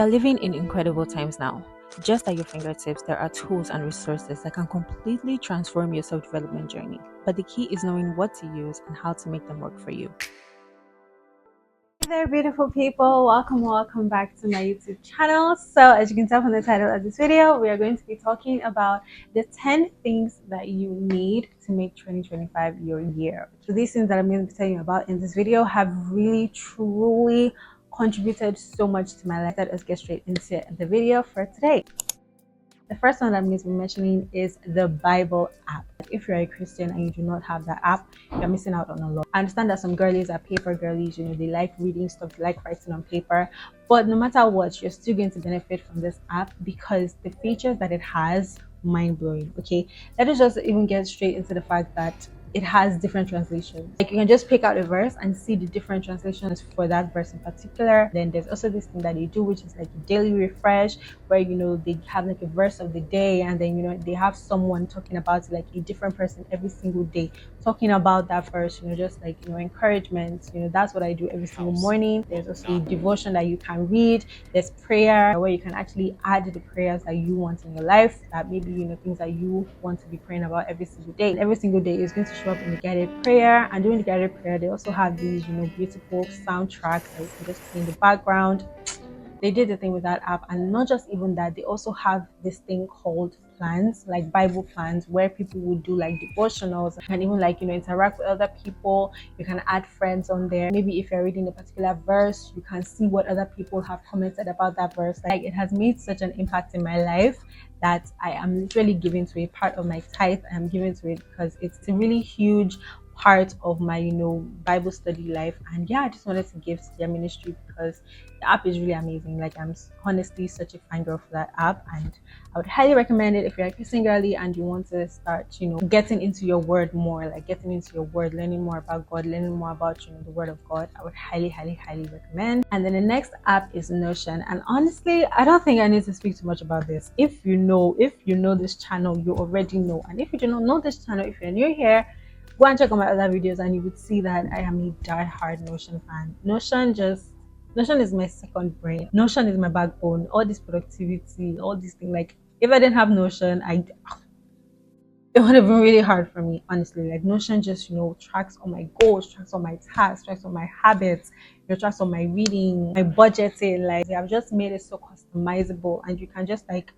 We are living in incredible times now. Just at your fingertips, there are tools and resources that can completely transform your self development journey. But the key is knowing what to use and how to make them work for you. Hey there, beautiful people. Welcome back to my YouTube channel. So, as you can tell from the title of this video, we are going to be talking about the 10 things that you need to make 2025 your year. So, these things that I'm going to be telling you about in this video have really, truly contributed so much to my life. Let us get straight into the video for today. The first one that I'm going to be mentioning is the Bible app. If you're a Christian and you do not have that app, you're missing out on a lot. I understand that some girlies are paper girlies, they like reading stuff, they like writing on paper. But no matter what, you're still going to benefit from this app because the features that it has, mind-blowing. Okay, let us just even get straight into the fact that it has different translations. Like you can just pick out a verse and see the different translations for that verse in particular. Then there's also this thing that they do, which is like a daily refresh, where they have like a verse of the day, and then they have someone talking about it, like a different person every single day talking about that verse, just like encouragement. That's what I do every single morning. There's also a devotion that you can read. There's prayer where you can actually add the prayers that you want in your life, that maybe things that you want to be praying about every single day. Every single day is going to show up in the guided prayer, and during the guided prayer they also have these beautiful soundtracks that you can just play in the background. They did the thing with that app, and not just even that, they also have this thing called plans, like Bible plans, where people would do like devotionals and even like interact with other people. You can add friends on there. Maybe if you're reading a particular verse, you can see what other people have commented about that verse. Like, it has made such an impact in my life that I am literally giving to it. Part of my tithe I am giving to it because it's a really huge part of my Bible study life. And yeah, I just wanted to give to their ministry because the app is really amazing. Like, I'm honestly such a fan girl for that app, and I would highly recommend it if you're a Christian girly and you want to start getting into your word more, like getting into your word, learning more about God, learning more about the word of God. I would highly recommend. And then the next app is Notion, and honestly I don't think I need to speak too much about this. If you know this channel, you already know. And if you do not know this channel, if you're new here, go and check out my other videos and you would see that I am a die-hard Notion fan. Notion is my second brain. Notion is my backbone. All this productivity, all these things. Like, if I didn't have Notion, it would have been really hard for me, honestly. Like, Notion just tracks all my goals, tracks all my tasks, tracks all my habits, tracks all my reading, my budgeting. Like, I've just made it so customizable, and you can just like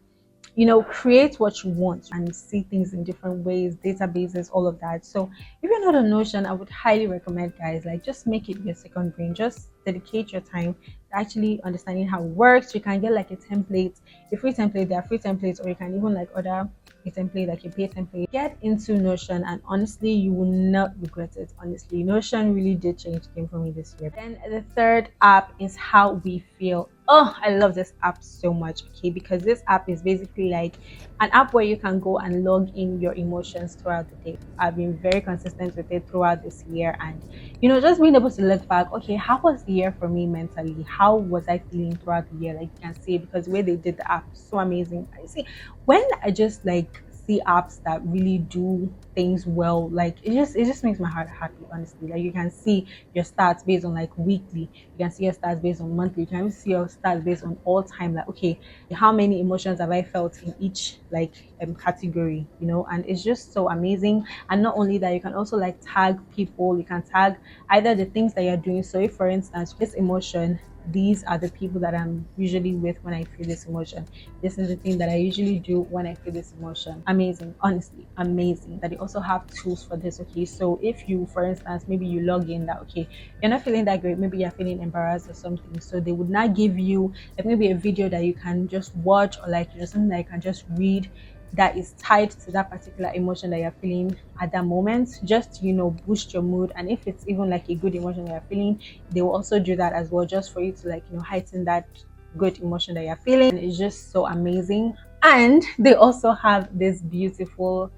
create what you want and see things in different ways, databases, all of that. So if you're not on Notion, I would highly recommend, guys, like, just make it your second brain. Just dedicate your time to actually understanding how it works. You can get like a template, a free template. There are free templates, or you can even like order a template, like a pay template. Get into Notion, and honestly you will not regret it. Honestly, Notion really did change the game for me this year. Then the third app is How We Feel. Oh, I love this app so much, okay, because this app is basically like an app where you can go and log in your emotions throughout the day. I've been very consistent with it throughout this year, and just being able to look back, okay, how was the year for me mentally? How was I feeling throughout the year? Like, you can see it because the way they did the app is so amazing. I see when I just like see apps that really do things well, like it just makes my heart happy, honestly. Like, you can see your stats based on like weekly, you can see your stats based on monthly, you can even see your stats based on all time, like, okay, how many emotions have I felt in each like category, and it's just so amazing. And not only that, you can also like tag people. You can tag either the things that you're doing. So if, for instance, this emotion, these are the people that I'm usually with when I feel this emotion. This is the thing that I usually do when I feel this emotion. Amazing, honestly, amazing that they also have tools for this. Okay, so if you, for instance, maybe you log in that, okay, you're not feeling that great, maybe you're feeling embarrassed or something, so they would not give you like maybe a video that you can just watch, or like something that you can just read that is tied to that particular emotion that you're feeling at that moment, just to boost your mood. And if it's even like a good emotion that you're feeling, they will also do that as well, just for you to like heighten that good emotion that you're feeling. And it's just so amazing. And they also have this beautiful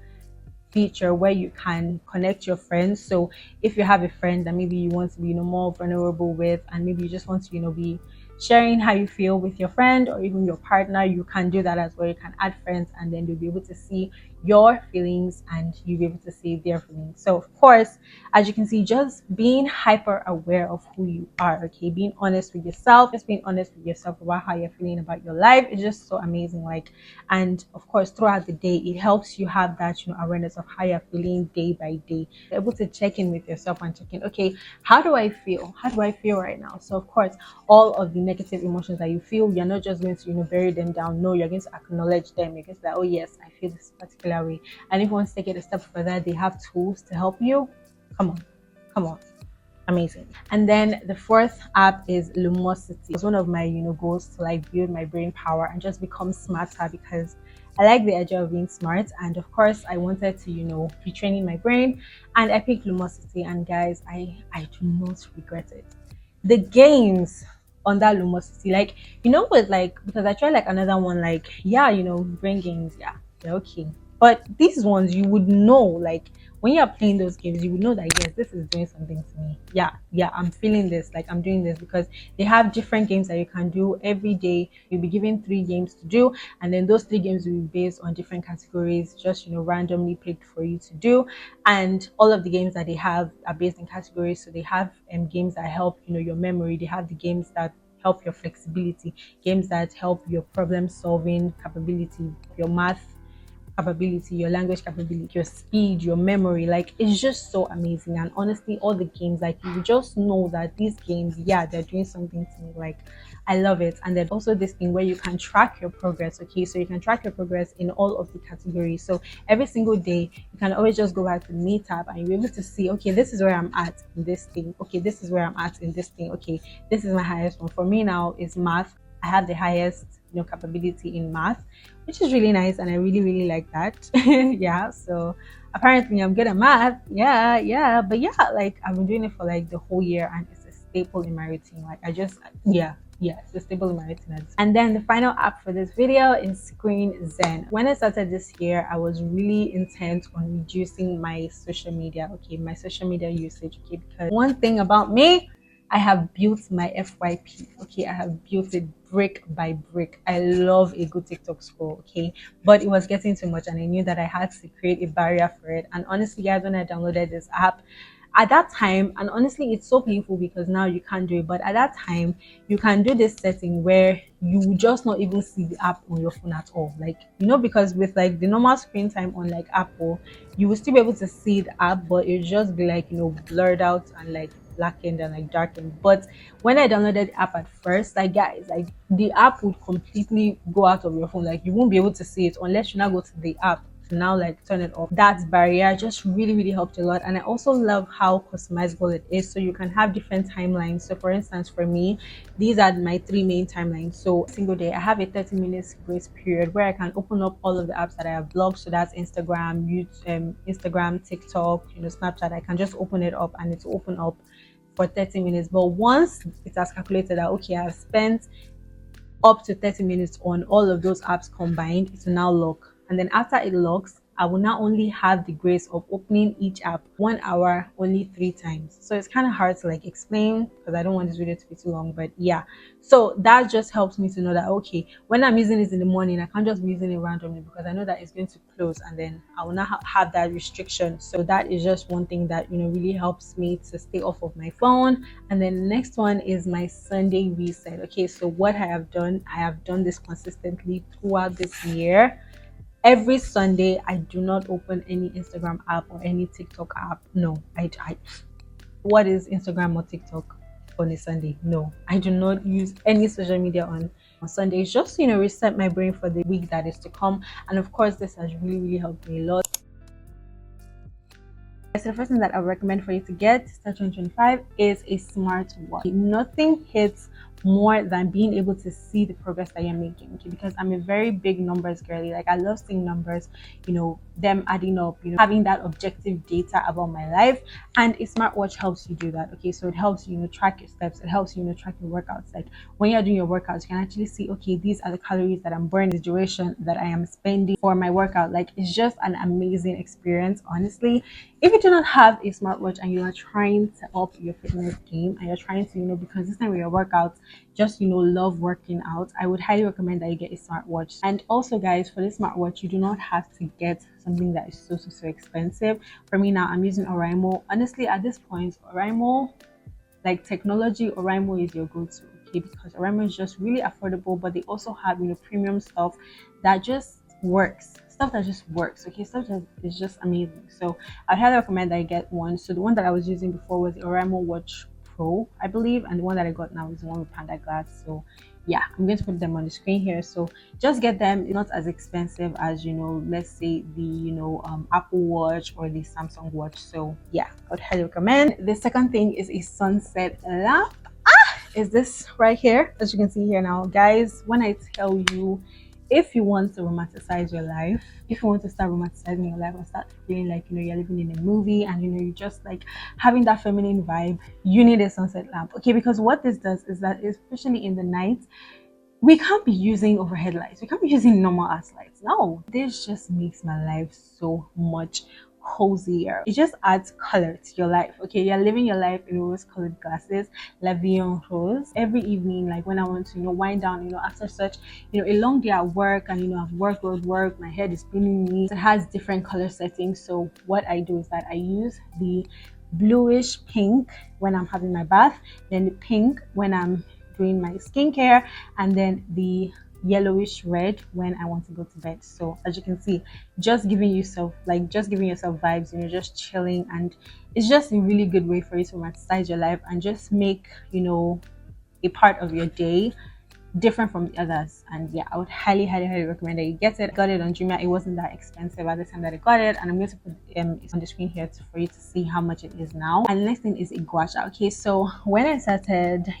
feature where you can connect your friends. So if you have a friend that maybe you want to be more vulnerable with, and maybe you just want to be sharing how you feel with your friend or even your partner, you can do that as well. You can add friends and then you'll be able to see your feelings and you'll be able to see their feelings. So of course, as you can see, just being hyper aware of who you are, okay, being honest with yourself, just being honest with yourself about how you're feeling about your life is just so amazing. Like, and of course throughout the day it helps you have that, awareness of how you're feeling day by day. You're able to check in with yourself and check in, okay, how do I feel right now? So of course, all of the negative emotions that you feel, you're not just going to bury them down. No, you're going to acknowledge them. You're going to say, oh yes, I feel this particular way. And if you want to take it a step further, they have tools to help you. Come on, amazing. And then the fourth app is Lumosity. It's one of my goals to like build my brain power and just become smarter, because I like the idea of being smart, and of course I wanted to be training my brain, and I picked Lumosity. And guys, I do not regret it. The games on that Lumosity, like, with like, because I tried like another one, like, yeah, brain games, yeah, they're okay, but these ones you would know, like, when you're playing those games, you would know that yes, this is doing something to me. Yeah, I'm feeling this, like I'm doing this, because they have different games that you can do every day. You'll be given 3 games to do, and then those 3 games will be based on different categories, just randomly picked for you to do. And all of the games that they have are based in categories. So they have games that help your memory. They have the games that help your flexibility, games that help your problem solving capability, your math capability, your language capability, your speed, your memory. Like, it's just so amazing. And honestly, all the games, like, you just know that these games, yeah, they're doing something to me. Like, I love it. And then also this thing where you can track your progress. Okay, so you can track your progress in all of the categories. So every single day, you can always just go back to the Meet tab and you'll be able to see, okay, this is where I'm at in this thing. Okay, this is where I'm at in this thing. Okay, this is my highest one. For me now is math. I have the highest capability in math, which is really nice, and I really really like that. Yeah, so apparently I'm good at math. Yeah, but yeah, like I've been doing it for like the whole year, and it's a staple in my routine. Like, I just, yeah, it's a staple in my routine. And then the final app for this video is ScreenZen. When I started this year, I was really intent on reducing my social media, okay, my social media usage, okay, because one thing about me, I have built my FYP. Okay, I have built it brick by brick. I love a good TikTok scroll. Okay, but it was getting too much, and I knew that I had to create a barrier for it. And honestly, guys, when I downloaded this app, at that time, and honestly, it's so painful because now you can't do it, but at that time, you can do this setting where you will just not even see the app on your phone at all. Like, because with like the normal screen time on like Apple, you will still be able to see the app, but it'll just be like blurred out and like blackened and like darkened. But when I downloaded the app at first, like, guys, like the app would completely go out of your phone. Like, you won't be able to see it unless you now go to the app to now like turn it off. That barrier just really really helped a lot. And I also love how customizable it is, so you can have different timelines. So for instance, for me, these are my 3 main timelines. So single day I have a 30 minutes grace period where I can open up all of the apps that I have blocked. So that's Instagram, YouTube, Instagram, TikTok, Snapchat. I can just open it up and it's open up for 30 minutes. But once it has calculated that, okay, I've spent up to 30 minutes on all of those apps combined, it will now lock. And then after it locks, I will not only have the grace of opening each app 1 hour only 3 times. So it's kind of hard to like explain because I don't want this video to be too long, but yeah. So that just helps me to know that, okay, when I'm using this in the morning, I can't just be using it randomly because I know that it's going to close and then I will not have that restriction. So that is just one thing that, really helps me to stay off of my phone. And then the next one is my Sunday reset. Okay, so what I have done this consistently throughout this year. Every Sunday, I do not open any Instagram app or any TikTok app. No, I what is Instagram or TikTok on a Sunday? No, I do not use any social media on Sundays. Just reset my brain for the week that is to come. And of course, this has really really helped me a lot. So the first thing that I would recommend for you to get start 2025 is a smartwatch. Nothing hits more than being able to see the progress that you're making. Okay, because I'm a very big numbers girly. Like, I love seeing numbers, them adding up, having that objective data about my life. And a smartwatch helps you do that. Okay, so it helps you track your steps. It helps you track your workouts. Like, when you're doing your workouts, you can actually see, okay, these are the calories that I'm burning, the duration that I am spending for my workout. Like, it's just an amazing experience, honestly. If you do not have a smartwatch and you are trying to up your fitness game and you're trying to be consistent with your workouts, just love working out, I would highly recommend that you get a smartwatch. And also guys, for this smartwatch you do not have to get something that is so expensive. For me now, I'm using Oraimo. Honestly, at this point, Oraimo, like technology, Oraimo is your go-to, okay? Because Oraimo is just really affordable, but they also have premium stuff that just works, stuff that just works, okay? Stuff that is just amazing. So I'd highly recommend that you get one. So the one that I was using before was the Oraimo Watch Pro, I believe, and the one that I got now is the one with Panda Glass. So yeah, I'm going to put them on the screen here. So just get them. It's not as expensive as let's say the Apple Watch or the Samsung Watch. So yeah, I would highly recommend. The second thing is a sunset lamp. Is this right here, as you can see here now, guys. When I tell you, if you want to romanticize your life, if you want to start romanticizing your life and start feeling like you're living in a movie, and you're just like having that feminine vibe, you need a sunset lamp, okay? Because what this does is that, especially in the night, we can't be using overhead lights, we can't be using normal ass lights. No, this just makes my life so much cozier. It just adds color to your life, okay? You're living your life in rose colored glasses, la vie en rose. Every evening, like when I want to wind down, after such a long day at work, and I've worked, my head is spinning me. It has different color settings. So what I do is that I use the bluish pink when I'm having my bath, then the pink when I'm doing my skincare, and then the yellowish red when I want to go to bed. So as you can see, just giving yourself vibes, just chilling, and it's just a really good way for you to romanticize your life and just make a part of your day different from the others. And yeah, I would highly recommend that you get it. I got it on Jumia. It wasn't that expensive at the time that I got it, and I'm going to put it on the screen here for you to see how much it is now. And the next thing is a guasha. Okay, so when I started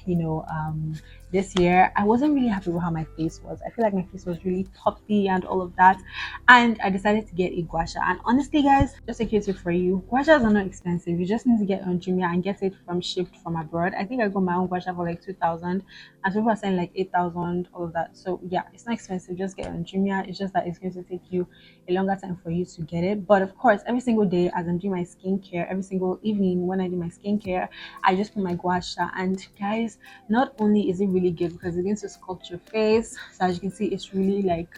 this year, I wasn't really happy with how my face was. I feel like my face was really puffy and all of that, and I decided to get a guasha. And honestly guys, just a tip for you, guashas are not expensive. You just need to get on Jumia and get it shipped from abroad. I think I got my own guasha for like 2,000, and people are saying like 8,000, all of that. So yeah, it's not expensive. Just get on Jumia. It's just that it's going to take you a longer time for you to get it. But of course, every single day as I'm doing my skincare, every single evening when I do my skincare, I just put my guasha. And guys, not only is it really good because it's going to sculpt your face, so as you can see, it's really like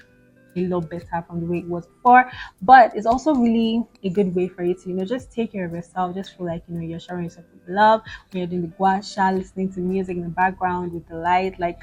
a lot better from the way it was before, but it's also really a good way for you to just take care of yourself, just feel like you're showering yourself with love when you're doing the guasha, listening to music in the background with the light. Like,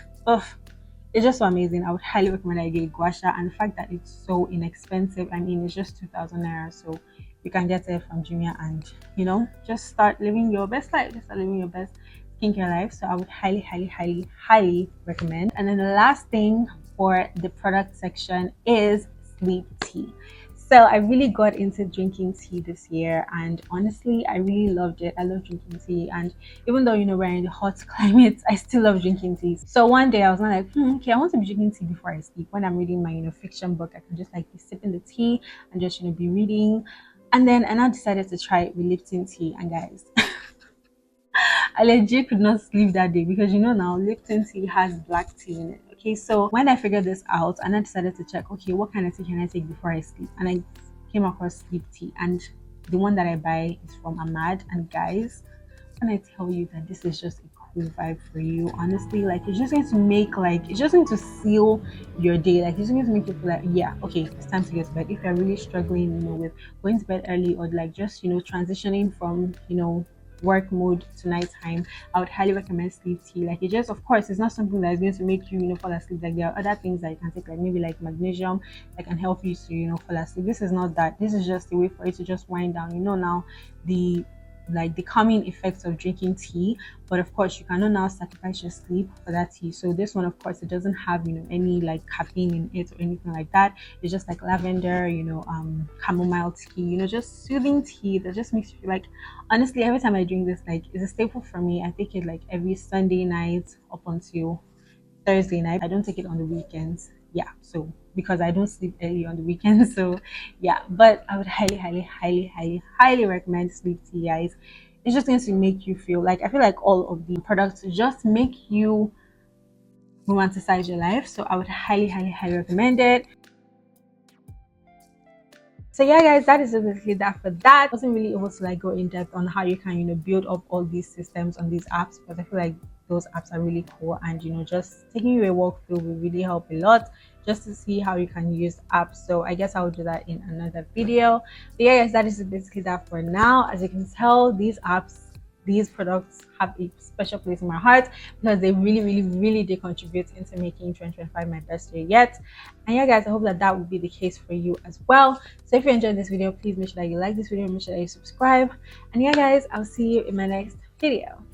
it's just so amazing. I would highly recommend I get guasha, and the fact that it's so inexpensive, I mean, it's just 2,000 naira, so you can get it from Jumia and just start living your best life, just start living your best skincare life. So I would highly recommend. And then the last thing for the product section is sleep tea. So I really got into drinking tea this year, and honestly I really loved it. I love drinking tea, and even though we're in the hot climate, I still love drinking tea. So one day I was not like, okay, I want to be drinking tea before I sleep. When I'm reading my fiction book, I can just like be sipping the tea and just be reading. And then I now decided to try it with Lipton tea, and guys, I legit could not sleep that day because now Lipton tea has black tea in it. Okay, so when I figured this out, and I decided to check, okay, what kind of tea can I take before I sleep? And I came across sleep tea, and the one that I buy is from Ahmad. And guys, when I tell you that this is just a cool vibe for you, honestly, like it's just going to make it's just going to seal your day. Like it's going to make you feel like, yeah, okay, it's time to get to bed. If you're really struggling with going to bed early, or like just transitioning from work mode to nighttime, I would highly recommend sleep tea. Like, it just, of course, it's not something that is going to make you fall asleep. Like, there are other things that you can take, like maybe like magnesium that can help you to fall asleep. This is not that. This is just a way for you to just wind down. Now the calming effects of drinking tea, but of course you cannot now sacrifice your sleep for that tea. So this one, of course, it doesn't have any like caffeine in it or anything like that. It's just like lavender, chamomile tea, just soothing tea that just makes you feel like, honestly, every time I drink this, like, it's a staple for me. I take it like every Sunday night up until Thursday night. I don't take it on the weekends. Yeah, so because I don't sleep early on the weekends. So yeah, but I would highly recommend sleep tea, guys. It's just going to make you feel like, I feel like all of the products just make you romanticize your life. So I would highly recommend it. So yeah, guys, that is basically that for that. I wasn't really able to like go in depth on how you can build up all these systems on these apps, because I feel like those apps are really cool, and just taking you a walk through will really help a lot, just to see how you can use apps. So I guess I'll do that in another video. But yeah, guys, that is basically that for now. As you can tell, these products have a special place in my heart, because they really did contribute into making 2025 my best year yet. And yeah, guys, I hope that that will be the case for you as well. So if you enjoyed this video, please make sure that you like this video, make sure that you subscribe. And yeah, guys, I'll see you in my next video.